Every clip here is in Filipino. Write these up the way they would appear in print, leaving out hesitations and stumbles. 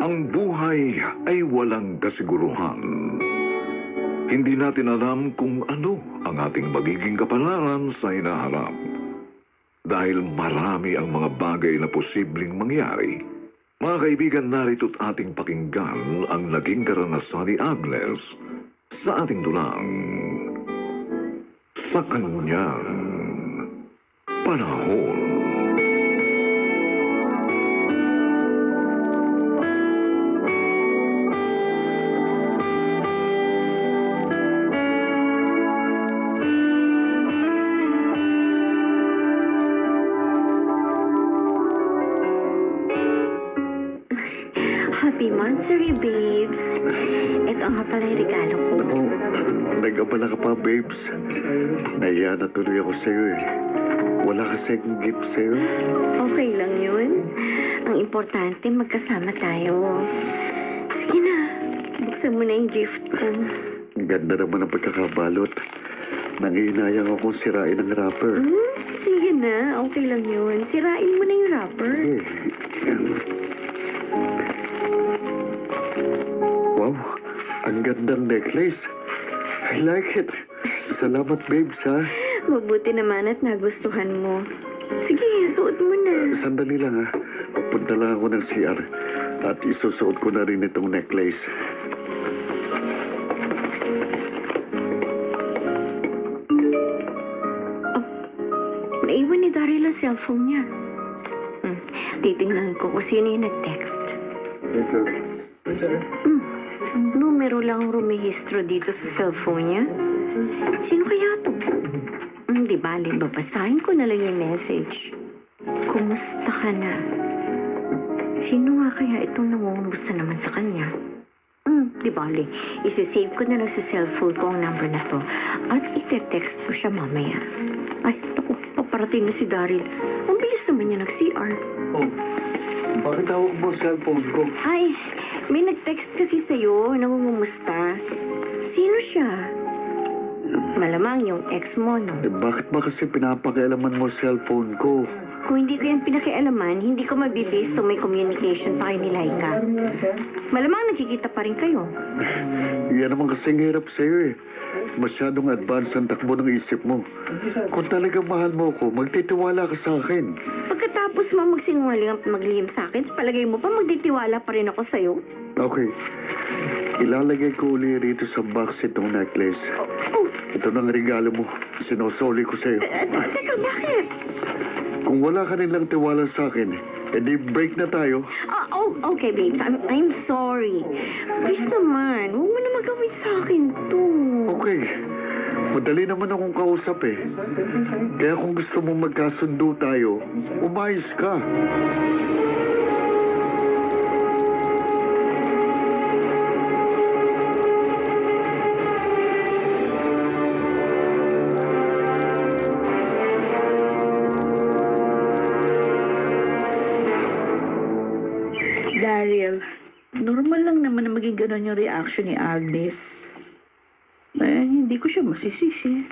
Ang buhay ay walang kasiguruhan. Hindi natin alam kung ano ang ating magiging kapalaran sa hinaharap. Dahil marami ang mga bagay na posibleng mangyari. Mga kaibigan, narito't ating pakinggan ang naging karanasan ni Agnes sa ating dulang sa kanyang panahon. Happy monthsary, babes. Ito nga pala yung regalo ko. Nag-abala ka pa, babes. Nahiya na tuloy ako sa'yo eh. Wala kasi akong gift sa'yo. Okay lang yun. Ang importante, magkasama tayo. Sige na, buksan mo na yung gift ko. Ang ganda naman ang pagkakabalot. Nangihinayang akong sirain ang wrapper. Sige na, okay lang yun. Sirain mo na yung wrapper. Wow, ang gandang necklace. I like it. Salamat, babes, ha? Mabuti naman at nagustuhan mo. Sige, suot mo na. Sandali lang, ha? Pupunta lang ako ng CR at isusuot ko na rin itong necklace. Naiwan ni Daryl ang cellphone niya. Titingnan ko kung sino yung nag-text. Numero lang rumihistro dito sa cellphone niya. Sino kaya to? Di bali, babasahin ko na lang yung message. Kumusta ka na? Sino nga kaya itong nangungumusta naman sa kanya? Di bali, isi-save ko na lang sa cellphone ko ang number na to at ite-text ko siya mamaya. Ay, naku, paparating na si Daryl. Ang bilis naman niya nag-CR. Oh, bakit hawak mo ang cellphone ko? Ay, may nag-text kasi sa'yo, nangungumusta. Sino siya? Malamang yung ex mo, no? Bakit ba kasi pinapakialaman mo ang cellphone ko? Kung hindi ko yung pinakialaman, hindi ko mabibis so may communication pa kayo ni Laika. Malamang nakikita pa rin kayo. Yan naman kasing hirap sa'yo eh. Masyadong advance ang takbo ng isip mo. Kung talagang mahal mo ko, magtitiwala ka sa akin. Pagkatapos mo magsinungaling at maglihim sa akin, sa palagay mo pa magtitiwala pa rin ako sa'yo? Okay. Ilalagay ko uli rito sa box itong necklace. Ito na ang regalo mo. Sinosoli ko sa'yo. Teka, bakit? Kung wala ka rin lang tiwala sa akin, edi break na tayo. Okay, babes. I'm sorry. Please naman, huwag mo na magawin sa akin to. Okay. Madali naman akong kausap eh. Kaya kung gusto mo magkasundo tayo, umayos ka. Daryl, normal lang naman na maging ganon yung reaction ni Agnes. Hindi ko siya masisisi.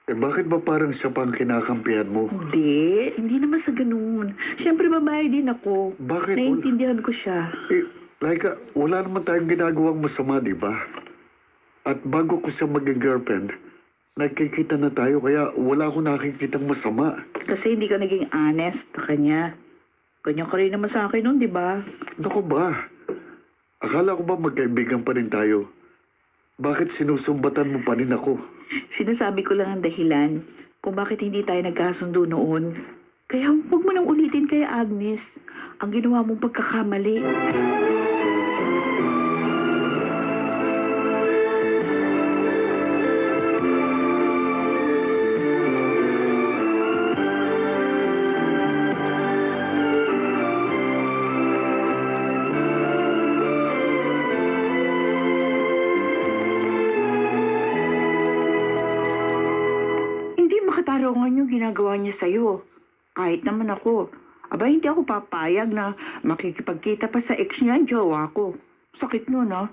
Bakit ba parang siya pang kinakampihan mo? Hindi naman sa ganun. Siyempre babae din ako. Bakit? Naiintindihan ko siya. Laika, wala naman tayong ginagawang masama, di ba? At bago ko siya maging girlfriend, nakikita na tayo, kaya wala akong nakikitang masama. Kasi hindi ka naging honest sa kanya. Kanya ka rin naman sa akin nun, di ba? Naku ba? Akala ko ba magkaibigan pa rin tayo? Bakit sinusumbatan mo pa rin ako? Sinasabi ko lang ang dahilan kung bakit hindi tayo nagkasundo noon. Kaya huwag mo nang ulitin kay Agnes ang ginawa mong pagkakamali. Tarungan yung ginagawa niya sa'yo. Kahit naman ako. Aba, hindi ako papayag na makikipagkita pa sa ex niya ang jowa ko. Sakit nun, no?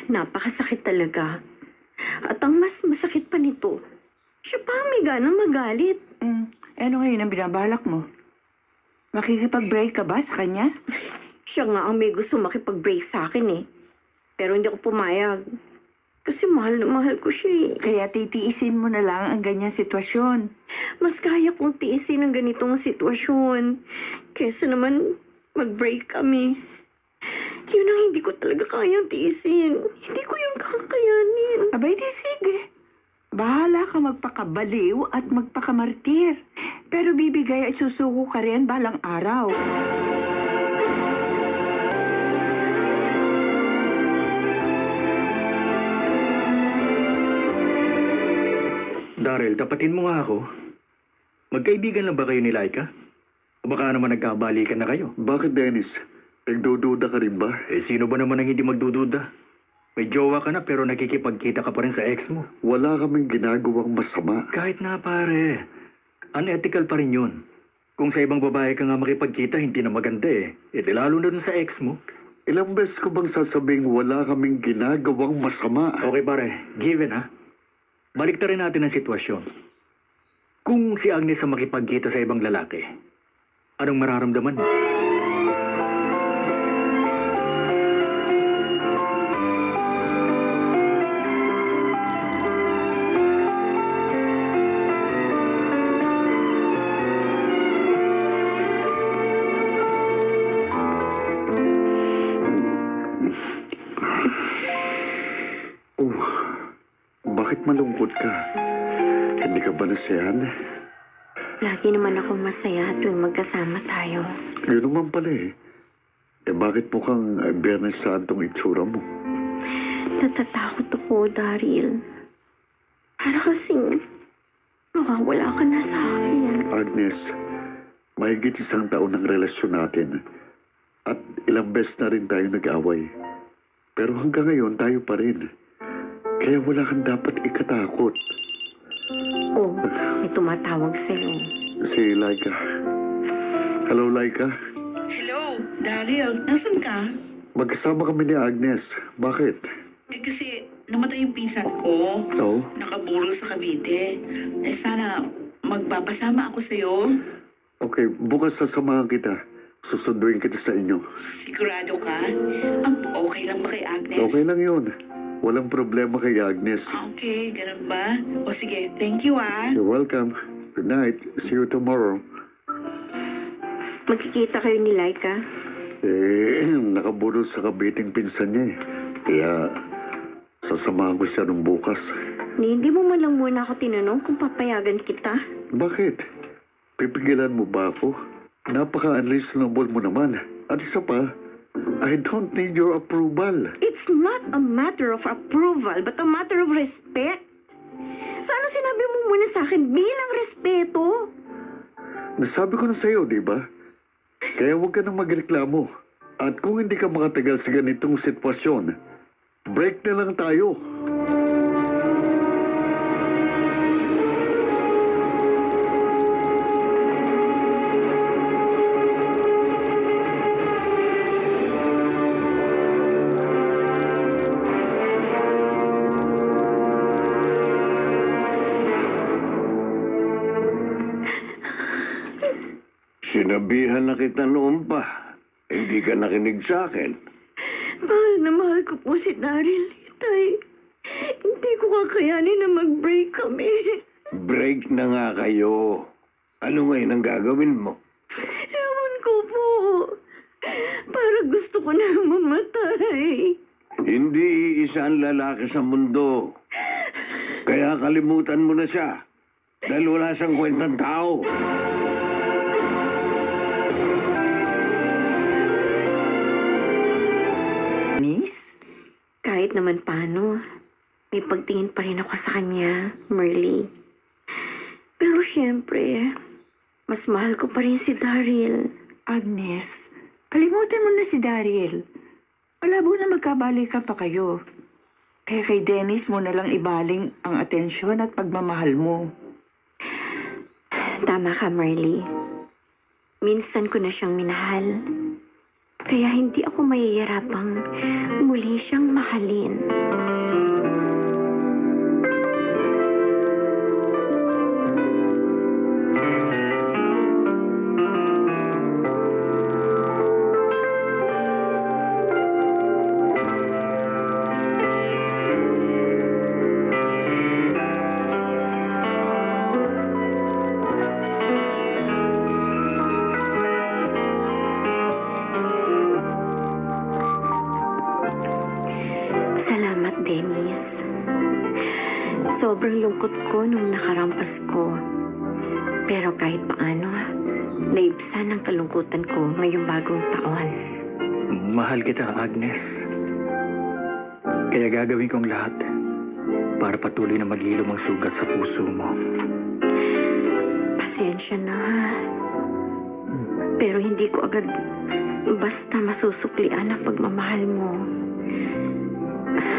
Napakasakit talaga. At ang mas masakit pa nito, siya pa may ganang magalit. Ano ngayon ang binabalak mo? Makikipag-break ka ba sa kanya? Siya nga ang may gusto makipag-break sa akin eh. Pero hindi ako pumayag. Kasi mahal na mahal ko siya eh. Kaya titiisin mo na lang ang ganyang sitwasyon. Mas kaya kong tiisin ang ganitong sitwasyon. Kesa naman mag-break kami. Yun ang hindi ko talaga kayang tiisin. Hindi ko yun kakayanin. Abay, di sige. Bahala ka magpakabaliw at magpakamartir. Pero bibigay at susuko ka rin balang araw. Daryl, tapatin mo nga ako. Magkaibigan lang ba kayo ni Laika? O baka naman nagkabalikan na kayo? Bakit, Dennis? Nagdududa ka rin ba? Eh, sino ba naman ang hindi magdududa? May jowa ka na pero nakikipagkita ka pa rin sa ex mo. Wala kaming ginagawang masama. Kahit na pare, unethical pa rin yun. Kung sa ibang babae ka nga makipagkita, hindi na maganda eh. Eh, di lalo na dun sa ex mo. Ilang beses ko bang sasabing wala kaming ginagawang masama? Okay pare, given ha. Balik rin natin ang sitwasyon. Kung si Agnes ang makipagkita sa ibang lalaki, anong mararamdaman mo? Bakit malungkot ka? Hindi ka ba nasayahan? Lagi naman ako masaya tuwing magkasama tayo. Yun naman pala eh. Eh bakit mukhang Biyernes Santong itsura mo? Natatakot ako, Daryl. Para kasing mawawala ka na sa akin. Agnes, mahigit 1 taon ang relasyon natin. At ilang beses na rin tayo nag-away. Pero hanggang ngayon tayo pa rin. Kaya wala kang dapat ikatakot. Oh, may tumatawag sa'yo. Si Laika. Hello, Laika. Hello, Daryl. Nasaan ka? Magkasama kami ni Agnes. Bakit? Eh kasi namatay yung pinsan ko. Oo? Nakaburol sa Cavite. Eh sana magpapasama ako sa'yo. Okay, bukas sasamahan kita. Susunduin kita sa inyo. Sigurado ka? Okay lang ba kay Agnes? Okay lang yun. Walang problema kay Agnes. Okay, ganun ba? O sige, thank you ah. You're welcome. Good night. See you tomorrow. Magkikita kayo ni Laika? Nakaburol sa kabiting pinsan niya eh. Kaya sasamahan ko siya nung bukas. Hindi mo man lang muna ako tinanong kung papayagan kita. Bakit? Pipigilan mo ba ako? Napaka-unreasonable mo naman. At isa pa, I don't need your approval. It's not a matter of approval, but a matter of respect. Sana sinabi mo muna sa akin bilang respeto? Nasabi ko na sa'yo, di ba? Kaya huwag ka nang magreklamo. At kung hindi ka makatagal sa ganitong sitwasyon, break na lang tayo. Sinabihan na kita noon pa. Hindi ka nakinig sa akin. Mahal na mahal ko po si Daryl. Tay, hindi ko kakayanin na mag-break kami. Break na nga kayo. Ano ngayon ang gagawin mo? Ewan ko po. Para gusto ko na mamatay. Hindi isa ang lalaki sa mundo. Kaya kalimutan mo na siya. Dahil wala siyang kwentang tao. Miss? Kahit naman paano, may pagtingin pa rin ako sa kanya, Merly. Pero syempre, mas mahal ko pa rin si Daryl. Agnes, kalimutan mo na si Daryl. Malabo na magkabalikan pa kayo. Kaya kay Dennis mo na lang ibaling ang atensyon at pagmamahal mo. Tama ka, Merly. Minsan ko na siyang minahal. Kaya hindi ako mahihirapang muli siyang mahalin. Sobrang lungkot ko nung nakarampas ko. Pero kahit paano, naibsan ang kalungkutan ko ngayong bagong taon. Mahal kita, Agnes. Kaya gagawin kong lahat para patuloy na maghilom ang sugat sa puso mo. Pasensya na, ha? Pero hindi ko agad basta masusuklian ang pagmamahal mo.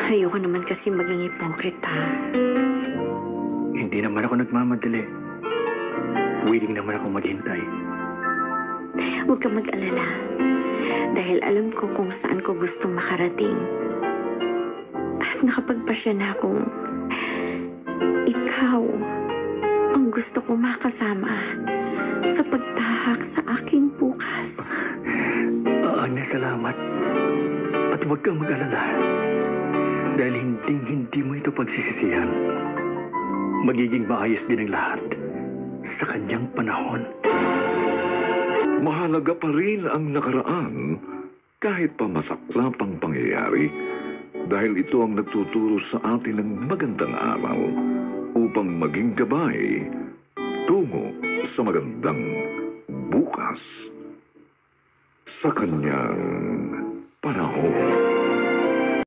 Ayoko naman kasi maging hipokrita. Hindi naman ako nagmamadali. Willing naman ako maghintay. Huwag kang mag-alala. Dahil alam ko kung saan ko gustong makarating. At nakapagpasya na akong ikaw ang gusto ko makasama sa pagtahak sa aking bukas. Agnes, salamat. At huwag kang mag-alala. Dahil hindi mo ito pagsisisihan. Magiging maayos din ang lahat sa kanyang panahon. Mahalaga pa rin ang nakaraan kahit pa masaklap ang pangyayari dahil ito ang nagtuturo sa atin ng magandang aral upang maging gabay tungo sa magandang bukas sa kanyang panahon.